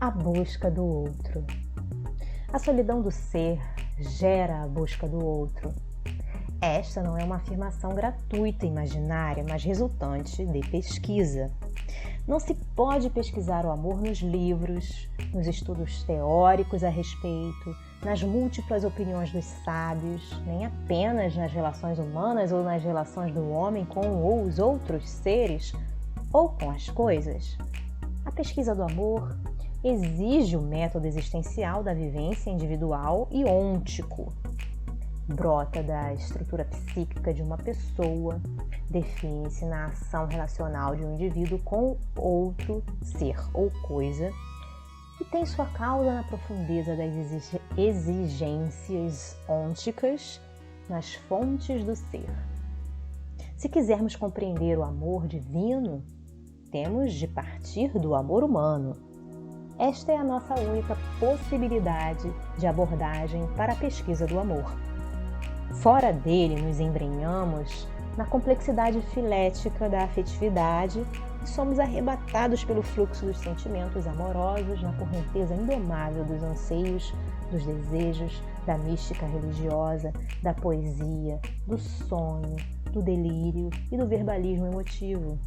A busca do outro. A solidão do ser gera a busca do outro. Esta não é uma afirmação gratuita e imaginária, mas resultante de pesquisa. Não se pode pesquisar o amor nos livros, nos estudos teóricos a respeito, nas múltiplas opiniões dos sábios, nem apenas nas relações humanas ou nas relações do homem com os outros seres ou com as coisas. A pesquisa do amor exige o método existencial da vivência individual e ôntico. Brota da estrutura psíquica de uma pessoa, define-se na ação relacional de um indivíduo com outro ser ou coisa e tem sua causa na profundeza das exigências ônticas nas fontes do ser. Se quisermos compreender o amor divino, temos de partir do amor humano. Esta é a nossa única possibilidade de abordagem para a pesquisa do amor. Fora dele, nos embrenhamos na complexidade filética da afetividade e somos arrebatados pelo fluxo dos sentimentos amorosos na correnteza indomável dos anseios, dos desejos, da mística religiosa, da poesia, do sonho, do delírio e do verbalismo emotivo.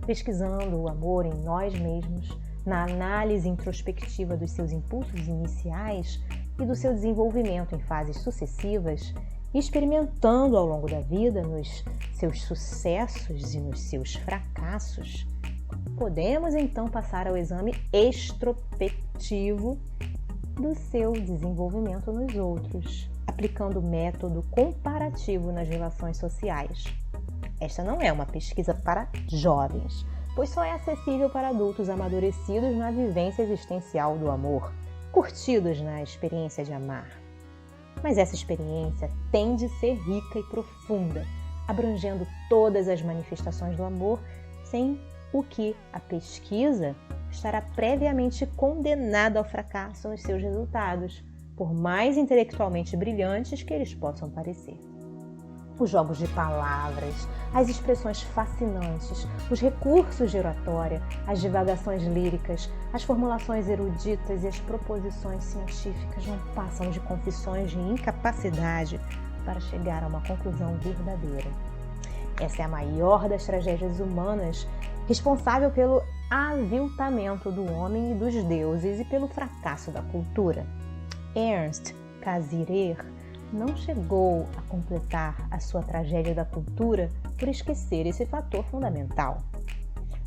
Pesquisando o amor em nós mesmos, na análise introspectiva dos seus impulsos iniciais e do seu desenvolvimento em fases sucessivas, e experimentando ao longo da vida nos seus sucessos e nos seus fracassos, podemos então passar ao exame extrospectivo do seu desenvolvimento nos outros, aplicando o método comparativo nas relações sociais. Esta não é uma pesquisa para jovens, pois só é acessível para adultos amadurecidos na vivência existencial do amor, curtidos na experiência de amar. Mas essa experiência tem de ser rica e profunda, abrangendo todas as manifestações do amor, sem o que a pesquisa estará previamente condenada ao fracasso nos seus resultados, por mais intelectualmente brilhantes que eles possam parecer. Os jogos de palavras, as expressões fascinantes, os recursos de oratória, as divagações líricas, as formulações eruditas e as proposições científicas não passam de confissões de incapacidade para chegar a uma conclusão verdadeira. Essa é a maior das tragédias humanas, responsável pelo aviltamento do homem e dos deuses e pelo fracasso da cultura. Ernst Cassirer não chegou a completar a sua tragédia da cultura por esquecer esse fator fundamental.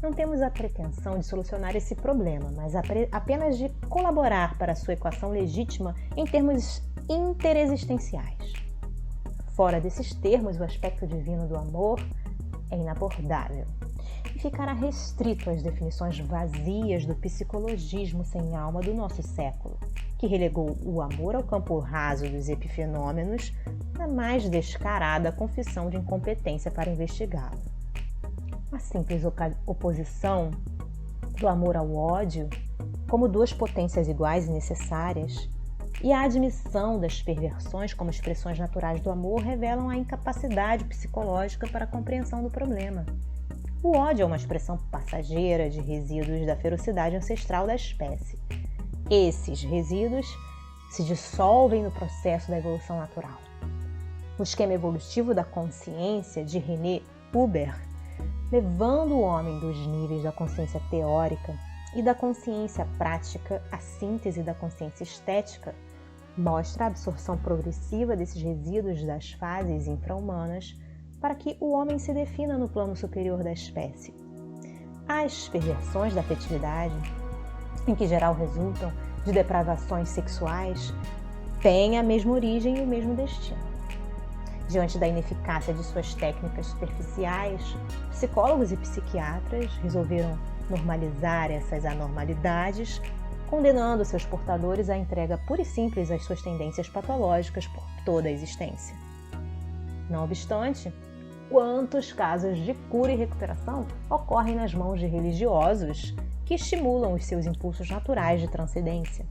Não temos a pretensão de solucionar esse problema, mas apenas de colaborar para a sua equação legítima em termos interexistenciais. Fora desses termos, o aspecto divino do amor é inabordável e ficará restrito às definições vazias do psicologismo sem alma do nosso século, que relegou o amor ao campo raso dos epifenômenos na mais descarada confissão de incompetência para investigá-lo. A simples oposição do amor ao ódio, como duas potências iguais e necessárias, e a admissão das perversões como expressões naturais do amor revelam a incapacidade psicológica para a compreensão do problema. O ódio é uma expressão passageira de resíduos da ferocidade ancestral da espécie. Esses resíduos se dissolvem no processo da evolução natural. O esquema evolutivo da consciência de René Hubert, levando o homem dos níveis da consciência teórica e da consciência prática à síntese da consciência estética, mostra a absorção progressiva desses resíduos das fases infra-humanas para que o homem se defina no plano superior da espécie. As perversões da afetividade, em que geral resultam de depravações sexuais, têm a mesma origem e o mesmo destino. Diante da ineficácia de suas técnicas superficiais, psicólogos e psiquiatras resolveram normalizar essas anormalidades, condenando seus portadores à entrega pura e simples às suas tendências patológicas por toda a existência. Não obstante, quantos casos de cura e recuperação ocorrem nas mãos de religiosos que estimulam os seus impulsos naturais de transcendência?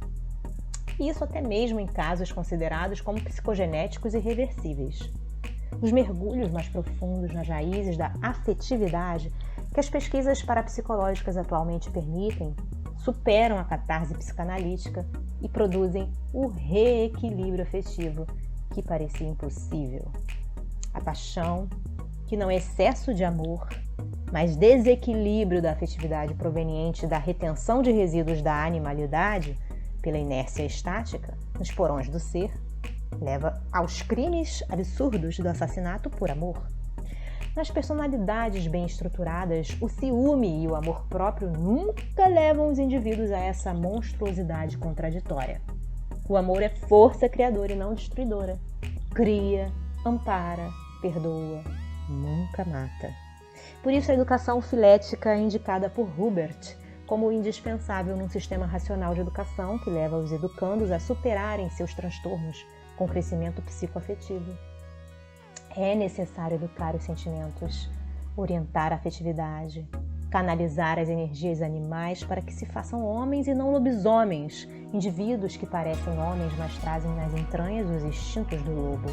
Isso até mesmo em casos considerados como psicogenéticos irreversíveis. Os mergulhos mais profundos nas raízes da afetividade que as pesquisas parapsicológicas atualmente permitem, superam a catarse psicanalítica e produzem o reequilíbrio afetivo que parecia impossível. A paixão, que não é excesso de amor, mas desequilíbrio da afetividade proveniente da retenção de resíduos da animalidade pela inércia estática nos porões do ser, leva aos crimes absurdos do assassinato por amor. Nas personalidades bem estruturadas, o ciúme e o amor próprio nunca levam os indivíduos a essa monstruosidade contraditória. O amor é força criadora e não destruidora. Cria, ampara, perdoa, nunca mata. Por isso, a educação filética é indicada por Hubert como indispensável num sistema racional de educação que leva os educandos a superarem seus transtornos com crescimento psicoafetivo. É necessário educar os sentimentos, orientar a afetividade, canalizar as energias animais para que se façam homens e não lobisomens, indivíduos que parecem homens, mas trazem nas entranhas os instintos do lobo.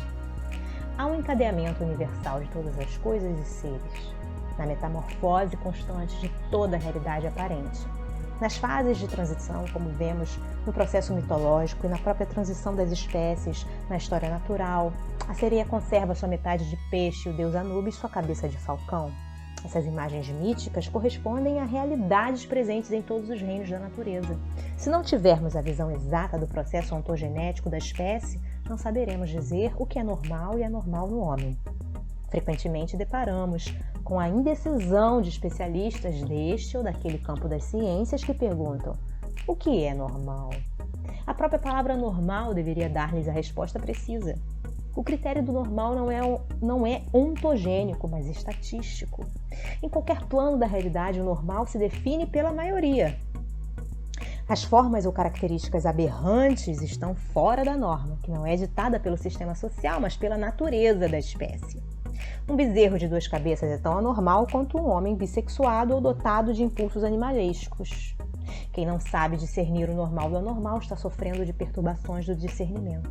Há um encadeamento universal de todas as coisas e seres, na metamorfose constante de toda a realidade aparente. Nas fases de transição, como vemos no processo mitológico e na própria transição das espécies, na história natural, a sereia conserva sua metade de peixe e o deus Anubis sua cabeça de falcão. Essas imagens míticas correspondem a realidades presentes em todos os reinos da natureza. Se não tivermos a visão exata do processo ontogenético da espécie, não saberemos dizer o que é normal e anormal no homem. Frequentemente deparamos com a indecisão de especialistas deste ou daquele campo das ciências que perguntam: o que é normal? A própria palavra normal deveria dar-lhes a resposta precisa. O critério do normal não é ontogênico, mas estatístico. Em qualquer plano da realidade, o normal se define pela maioria. As formas ou características aberrantes estão fora da norma, que não é ditada pelo sistema social, mas pela natureza da espécie. Um bezerro de 2 cabeças é tão anormal quanto um homem bissexuado ou dotado de impulsos animalescos. Quem não sabe discernir o normal do anormal está sofrendo de perturbações do discernimento.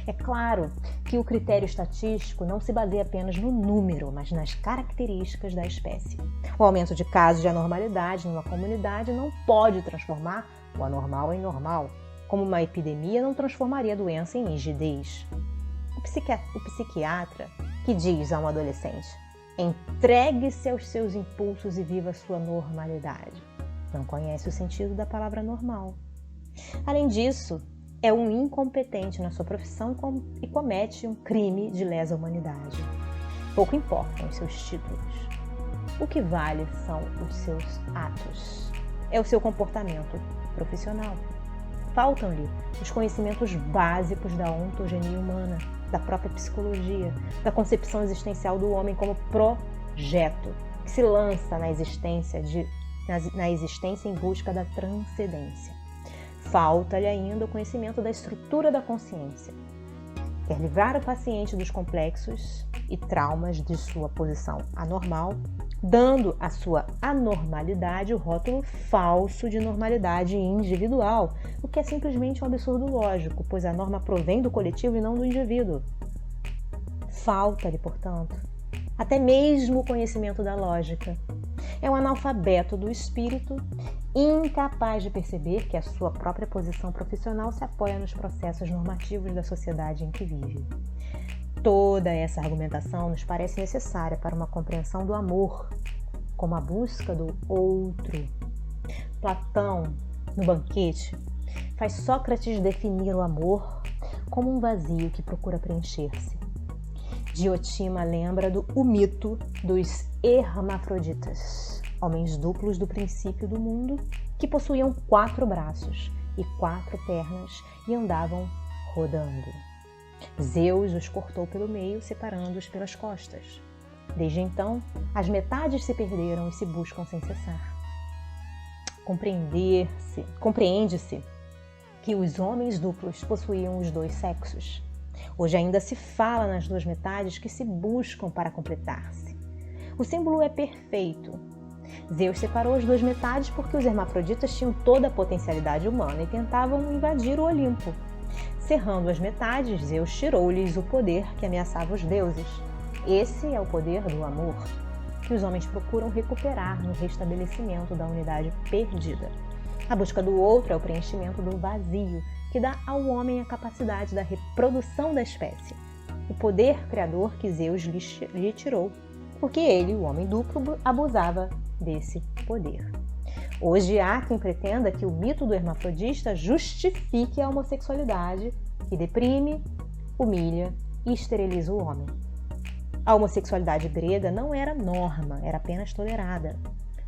É claro que o critério estatístico não se baseia apenas no número, mas nas características da espécie. O aumento de casos de anormalidade numa comunidade não pode transformar o anormal em normal, como uma epidemia não transformaria a doença em rigidez. O psiquiatra que diz a um adolescente: entregue-se aos seus impulsos e viva a sua normalidade, não conhece o sentido da palavra normal. Além disso, é um incompetente na sua profissão e comete um crime de lesa humanidade. Pouco importam os seus títulos. O que vale são os seus atos. É o seu comportamento profissional. Faltam-lhe os conhecimentos básicos da ontogenia humana, da própria psicologia, da concepção existencial do homem como projeto, que se lança na existência em busca da transcendência. Falta-lhe ainda o conhecimento da estrutura da consciência. Quer livrar o paciente dos complexos e traumas de sua posição anormal, dando à sua anormalidade o rótulo falso de normalidade individual, o que é simplesmente um absurdo lógico, pois a norma provém do coletivo e não do indivíduo. Falta-lhe, portanto, até mesmo o conhecimento da lógica. É um analfabeto do espírito, incapaz de perceber que a sua própria posição profissional se apoia nos processos normativos da sociedade em que vive. Toda essa argumentação nos parece necessária para uma compreensão do amor, como a busca do outro. Platão, no Banquete, faz Sócrates definir o amor como um vazio que procura preencher-se. Diotima lembra o mito dos hermafroditas, homens duplos do princípio do mundo que possuíam 4 braços e 4 pernas e andavam rodando. Zeus os cortou pelo meio, separando-os pelas costas. Desde então, as metades se perderam e se buscam sem cessar. Compreende-se que os homens duplos possuíam os 2 sexos. Hoje ainda se fala nas 2 metades que se buscam para completar-se. O símbolo é perfeito. Zeus separou as 2 metades porque os hermafroditas tinham toda a potencialidade humana e tentavam invadir o Olimpo. Cerrando as metades, Zeus tirou-lhes o poder que ameaçava os deuses. Esse é o poder do amor. que os homens procuram recuperar no restabelecimento da unidade perdida. A busca do outro é o preenchimento do vazio, que dá ao homem a capacidade da reprodução da espécie, o poder criador que Zeus lhe tirou, porque ele, o homem duplo, abusava desse poder. Hoje há quem pretenda que o mito do hermafrodita justifique a homossexualidade, que deprime, humilha e esteriliza o homem. A homossexualidade grega não era norma, era apenas tolerada.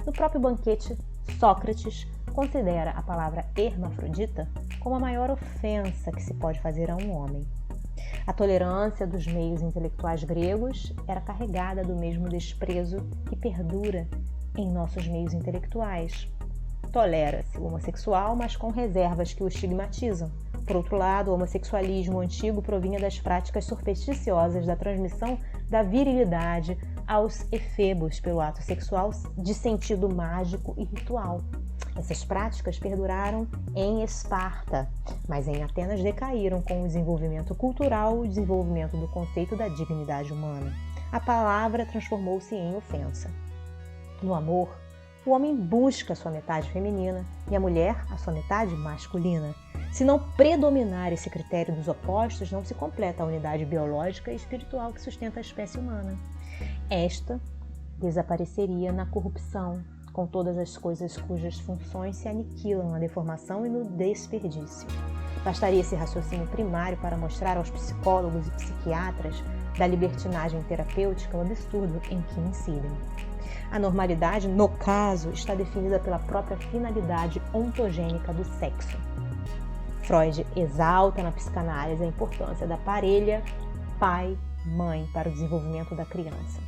No próprio banquete, Sócrates considera a palavra hermafrodita como a maior ofensa que se pode fazer a um homem. A tolerância dos meios intelectuais gregos era carregada do mesmo desprezo que perdura em nossos meios intelectuais. Tolera-se o homossexual, mas com reservas que o estigmatizam. Por outro lado, o homossexualismo antigo provinha das práticas supersticiosas da transmissão da virilidade aos efebos pelo ato sexual de sentido mágico e ritual. Essas práticas perduraram em Esparta, mas em Atenas decaíram com o desenvolvimento cultural e o desenvolvimento do conceito da dignidade humana. A palavra transformou-se em ofensa. No amor, o homem busca a sua metade feminina e a mulher a sua metade masculina. Se não predominar esse critério dos opostos, não se completa a unidade biológica e espiritual que sustenta a espécie humana. Esta desapareceria na corrupção, com todas as coisas cujas funções se aniquilam na deformação e no desperdício. Bastaria esse raciocínio primário para mostrar aos psicólogos e psiquiatras da libertinagem terapêutica o absurdo em que incidem. A normalidade, no caso, está definida pela própria finalidade ontogênica do sexo. Freud exalta na psicanálise a importância da parelha pai-mãe para o desenvolvimento da criança.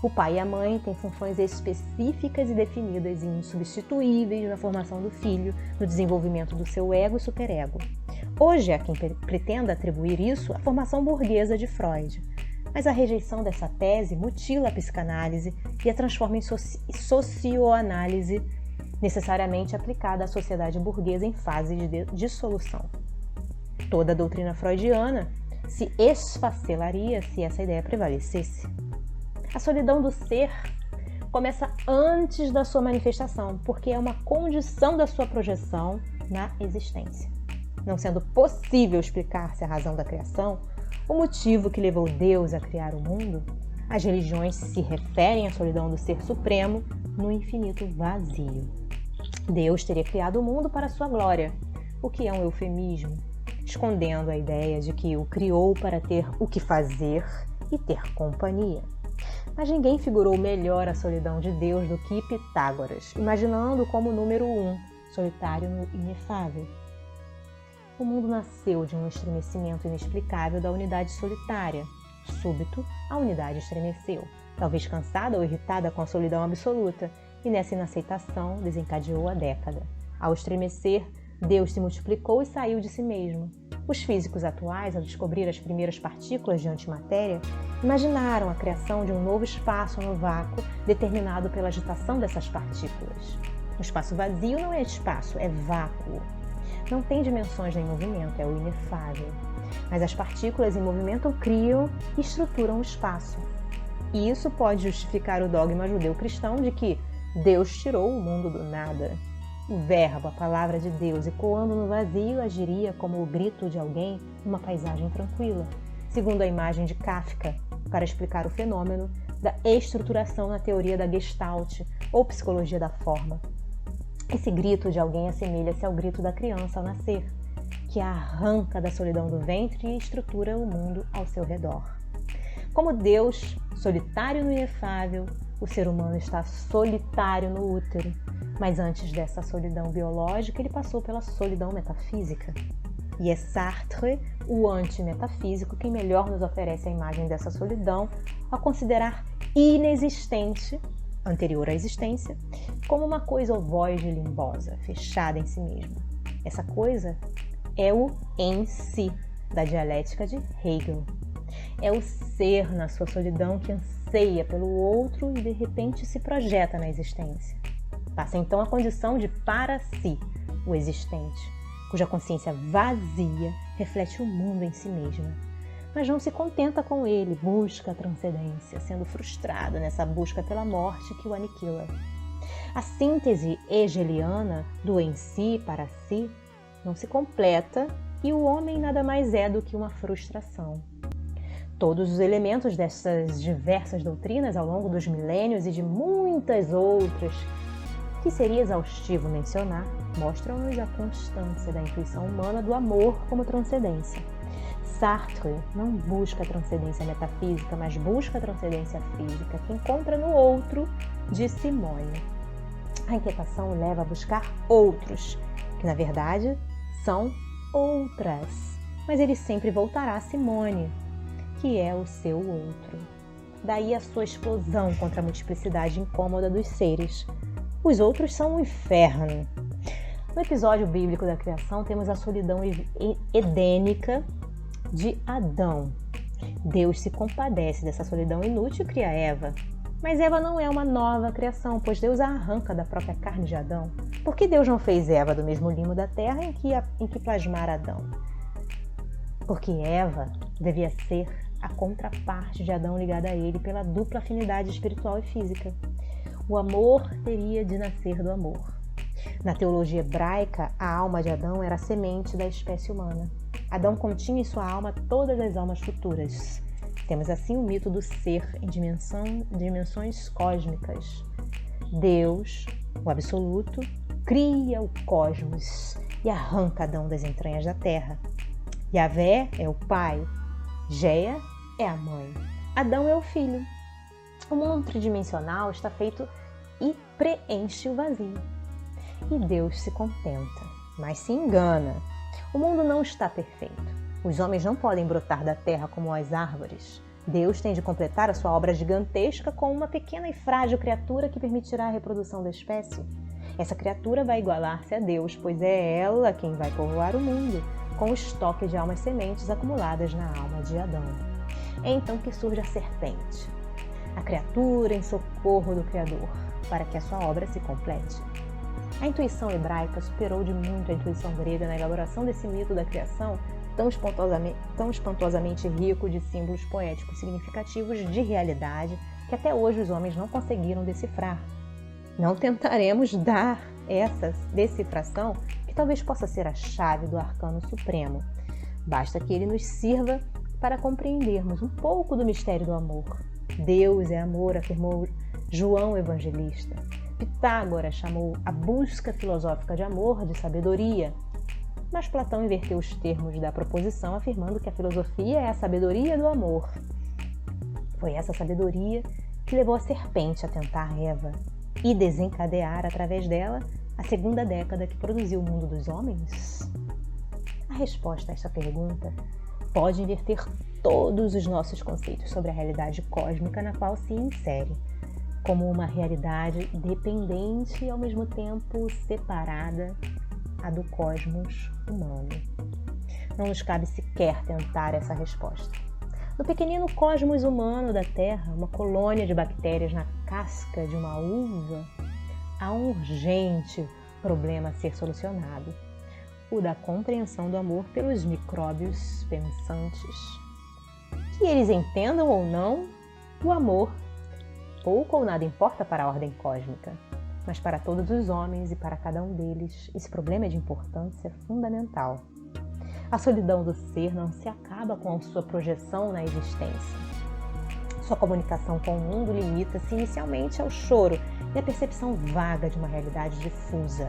O pai e a mãe têm funções específicas e definidas e insubstituíveis na formação do filho, no desenvolvimento do seu ego e superego. Hoje há quem pretenda atribuir isso à formação burguesa de Freud, mas a rejeição dessa tese mutila a psicanálise e a transforma em socioanálise necessariamente aplicada à sociedade burguesa em fase de dissolução. Toda a doutrina freudiana se esfacelaria se essa ideia prevalecesse. A solidão do ser começa antes da sua manifestação, porque é uma condição da sua projeção na existência. Não sendo possível explicar-se a razão da criação, o motivo que levou Deus a criar o mundo, as religiões se referem à solidão do ser supremo no infinito vazio. Deus teria criado o mundo para sua glória, o que é um eufemismo, escondendo a ideia de que o criou para ter o que fazer e ter companhia. Mas ninguém figurou melhor a solidão de Deus do que Pitágoras, imaginando como número 1, solitário e inefável. O mundo nasceu de um estremecimento inexplicável da unidade solitária. Súbito, a unidade estremeceu, talvez cansada ou irritada com a solidão absoluta, e nessa inaceitação desencadeou a década. Ao estremecer, Deus se multiplicou e saiu de si mesmo. Os físicos atuais, ao descobrir as primeiras partículas de antimatéria, imaginaram a criação de um novo espaço no vácuo determinado pela agitação dessas partículas. O espaço vazio não é espaço, é vácuo. Não tem dimensões nem movimento, é o inefável. Mas as partículas em movimento criam e estruturam o espaço. E isso pode justificar o dogma judeu-cristão de que Deus tirou o mundo do nada. O verbo, a palavra de Deus, ecoando no vazio, agiria como o grito de alguém numa paisagem tranquila, segundo a imagem de Kafka, para explicar o fenômeno da estruturação na teoria da Gestalt, ou psicologia da forma. Esse grito de alguém assemelha-se ao grito da criança ao nascer, que a arranca da solidão do ventre e estrutura o mundo ao seu redor. Como Deus, solitário no inefável, o ser humano está solitário no útero, mas antes dessa solidão biológica, ele passou pela solidão metafísica. E é Sartre, o antimetafísico, quem melhor nos oferece a imagem dessa solidão ao considerar inexistente, anterior à existência, como uma coisa ovoide e limbosa, fechada em si mesma. Essa coisa é o em si, da dialética de Hegel. É o ser na sua solidão que anseia pelo outro e de repente se projeta na existência. Passa então a condição de para si, o existente, cuja consciência vazia reflete o mundo em si mesma. mas não se contenta com ele, busca a transcendência, sendo frustrado nessa busca pela morte que o aniquila. A síntese hegeliana do em si para si não se completa e o homem nada mais é do que uma frustração. Todos os elementos dessas diversas doutrinas ao longo dos milênios e de muitas outras, que seria exaustivo mencionar, mostram-nos a constância da intuição humana do amor como transcendência. Sartre não busca a transcendência metafísica, mas busca a transcendência física, que encontra no outro de Simone. A inquietação o leva a buscar outros, que na verdade são outras, mas ele sempre voltará a Simone, que é o seu outro. Daí a sua explosão contra a multiplicidade incômoda dos seres. Os outros são um inferno. No episódio bíblico da criação, temos a solidão edênica de Adão. Deus se compadece dessa solidão inútil e cria Eva. Mas Eva não é uma nova criação, pois Deus a arranca da própria carne de Adão. Por que Deus não fez Eva do mesmo limo da terra em que plasmara Adão? Porque Eva devia ser a contraparte de Adão ligada a ele pela dupla afinidade espiritual e física. O amor teria de nascer do amor. Na teologia hebraica, a alma de Adão era a semente da espécie humana. Adão continha em sua alma todas as almas futuras. Temos assim o mito do ser em dimensões cósmicas. Deus, o absoluto, cria o cosmos e arranca Adão das entranhas da terra. Yahvé é o pai, Géia é a mãe, Adão é o filho. O mundo tridimensional está feito e preenche o vazio. E Deus se contenta, mas se engana. O mundo não está perfeito. Os homens não podem brotar da terra como as árvores. Deus tem de completar a sua obra gigantesca com uma pequena e frágil criatura que permitirá a reprodução da espécie. Essa criatura vai igualar-se a Deus, pois é ela quem vai povoar o mundo com o estoque de almas sementes acumuladas na alma de Adão. É então que surge a serpente, a criatura em socorro do Criador, para que a sua obra se complete. A intuição hebraica superou de muito a intuição grega na elaboração desse mito da criação tão espantosamente rico de símbolos poéticos significativos de realidade que até hoje os homens não conseguiram decifrar. Não tentaremos dar essa decifração, que talvez possa ser a chave do arcano supremo. Basta que ele nos sirva para compreendermos um pouco do mistério do amor. Deus é amor, afirmou João Evangelista. Pitágoras chamou a busca filosófica de amor de sabedoria, mas Platão inverteu os termos da proposição, afirmando que a filosofia é a sabedoria do amor. Foi essa sabedoria que levou a serpente a tentar Eva e desencadear, através dela, a segunda década que produziu o mundo dos homens? A resposta a esta pergunta pode inverter todos os nossos conceitos sobre a realidade cósmica na qual se insere, como uma realidade dependente e ao mesmo tempo separada a do cosmos humano. Não nos cabe sequer tentar essa resposta. No pequenino cosmos humano da Terra, uma colônia de bactérias na casca de uma uva, há um urgente problema a ser solucionado: o da compreensão do amor pelos micróbios pensantes. Que eles entendam ou não, o amor pouco ou nada importa para a ordem cósmica, mas para todos os homens e para cada um deles, esse problema é de importância fundamental. A solidão do ser não se acaba com a sua projeção na existência. Sua comunicação com o mundo limita-se inicialmente ao choro e à percepção vaga de uma realidade difusa.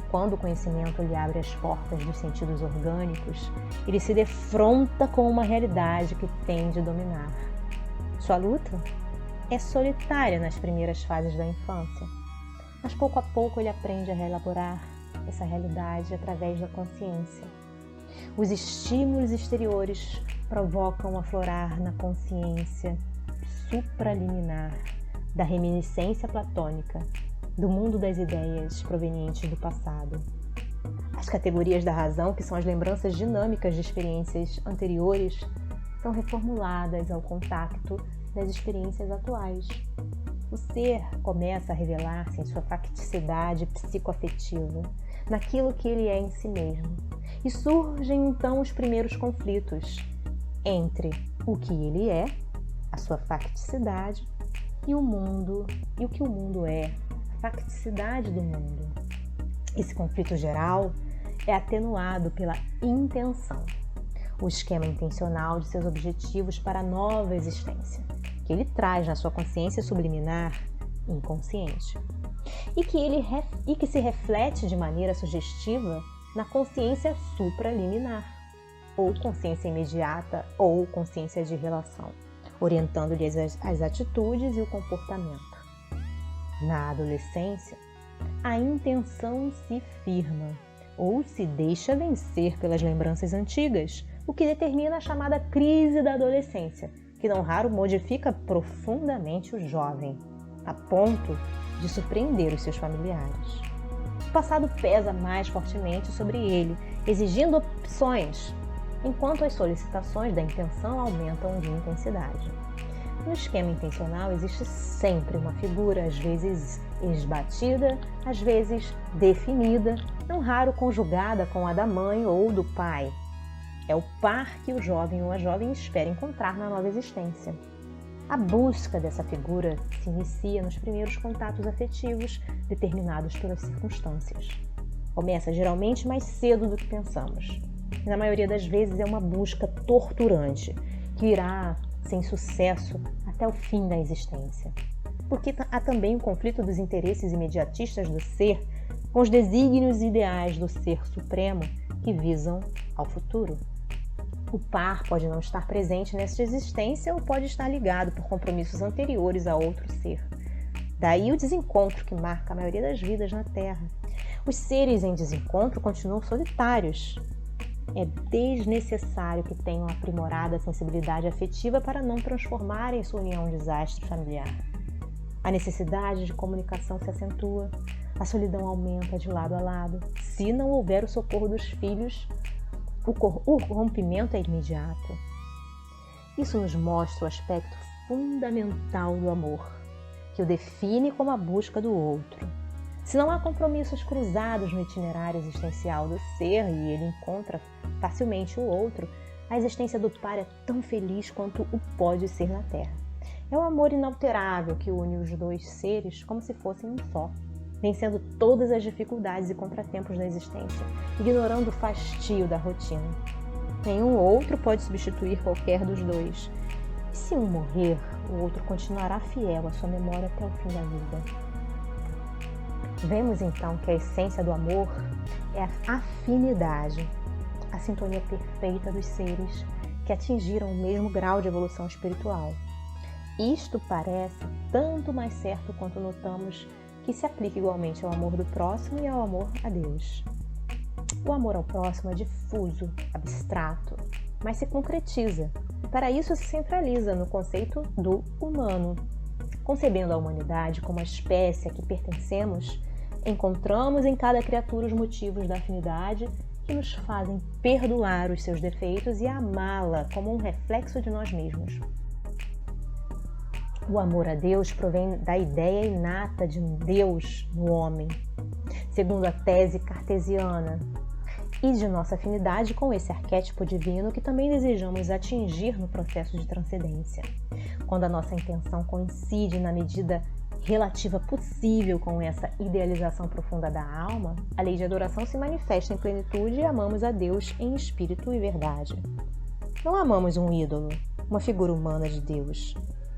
Quando o conhecimento lhe abre as portas dos sentidos orgânicos, ele se defronta com uma realidade que tem de dominar. Sua luta é solitária nas primeiras fases da infância, mas pouco a pouco ele aprende a reelaborar essa realidade através da consciência. Os estímulos exteriores provocam aflorar na consciência supraliminar da reminiscência platônica, do mundo das ideias provenientes do passado. As categorias da razão, que são as lembranças dinâmicas de experiências anteriores, são reformuladas ao contato das experiências atuais. O ser começa a revelar-se em sua facticidade psicoafetiva, naquilo que ele é em si mesmo. E surgem então os primeiros conflitos. entre o que ele é, a sua facticidade, e o mundo, e o que o mundo é, a facticidade do mundo. Esse conflito geral é atenuado pela intenção, o esquema intencional de seus objetivos para a nova existência, que ele traz na sua consciência subliminar inconsciente, e que se reflete de maneira sugestiva na consciência supraliminar, ou consciência imediata, ou consciência de relação, orientando-lhe as atitudes e o comportamento. Na adolescência, a intenção se firma, ou se deixa vencer pelas lembranças antigas, o que determina a chamada crise da adolescência, que não raro modifica profundamente o jovem, a ponto de surpreender os seus familiares. O passado pesa mais fortemente sobre ele, exigindo opções, enquanto as solicitações da intenção aumentam de intensidade. No esquema intencional existe sempre uma figura, às vezes esbatida, às vezes definida, não raro conjugada com a da mãe ou do pai. É o par que o jovem ou a jovem espera encontrar na nova existência. A busca dessa figura se inicia nos primeiros contatos afetivos determinados pelas circunstâncias. Começa geralmente mais cedo do que pensamos. E na maioria das vezes é uma busca torturante, que irá sem sucesso até o fim da existência. Porque há também o conflito dos interesses imediatistas do ser com os desígnios ideais do ser supremo que visam ao futuro. O par pode não estar presente nesta existência ou pode estar ligado por compromissos anteriores a outro ser. Daí o desencontro que marca a maioria das vidas na Terra. Os seres em desencontro continuam solitários. É desnecessário que tenham aprimorada a sensibilidade afetiva para não transformarem sua união em desastre familiar. A necessidade de comunicação se acentua, a solidão aumenta de lado a lado. Se não houver o socorro dos filhos, o rompimento é imediato. Isso nos mostra o aspecto fundamental do amor, que o define como a busca do outro. Se não há compromissos cruzados no itinerário existencial do ser e ele encontra facilmente o outro, a existência do par é tão feliz quanto o pode ser na Terra. É o amor inalterável que une os dois seres como se fossem um só, vencendo todas as dificuldades e contratempos da existência, ignorando o fastio da rotina. Nenhum outro pode substituir qualquer dos dois. E se um morrer, o outro continuará fiel à sua memória até o fim da vida. Vemos então que a essência do amor é a afinidade, a sintonia perfeita dos seres que atingiram o mesmo grau de evolução espiritual. Isto parece tanto mais certo quanto notamos que se aplica igualmente ao amor do próximo e ao amor a Deus. O amor ao próximo é difuso, abstrato, mas se concretiza, e para isso se centraliza no conceito do humano. Concebendo a humanidade como a espécie a que pertencemos, encontramos em cada criatura os motivos da afinidade que nos fazem perdoar os seus defeitos e amá-la como um reflexo de nós mesmos. O amor a Deus provém da ideia inata de um Deus no homem, segundo a tese cartesiana, e de nossa afinidade com esse arquétipo divino que também desejamos atingir no processo de transcendência. Quando a nossa intenção coincide na medida relativa possível com essa idealização profunda da alma, a lei de adoração se manifesta em plenitude e amamos a Deus em espírito e verdade. Não amamos um ídolo, uma figura humana de Deus,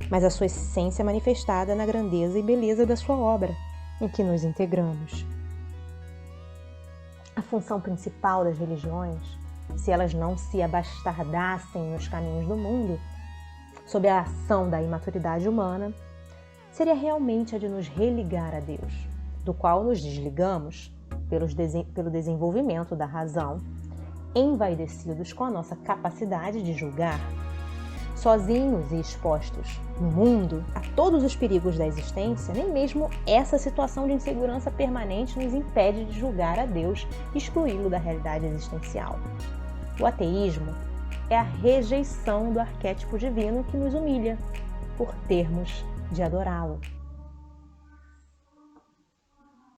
mas a sua essência manifestada na grandeza e beleza da sua obra, em que nos integramos. A função principal das religiões, se elas não se abastardassem nos caminhos do mundo, sob a ação da imaturidade humana, seria realmente a de nos religar a Deus, do qual nos desligamos pelo desenvolvimento da razão, envaidecidos com a nossa capacidade de julgar. Sozinhos e expostos no mundo a todos os perigos da existência, nem mesmo essa situação de insegurança permanente nos impede de julgar a Deus e excluí-lo da realidade existencial. O ateísmo é a rejeição do arquétipo divino que nos humilha por termos de adorá-lo.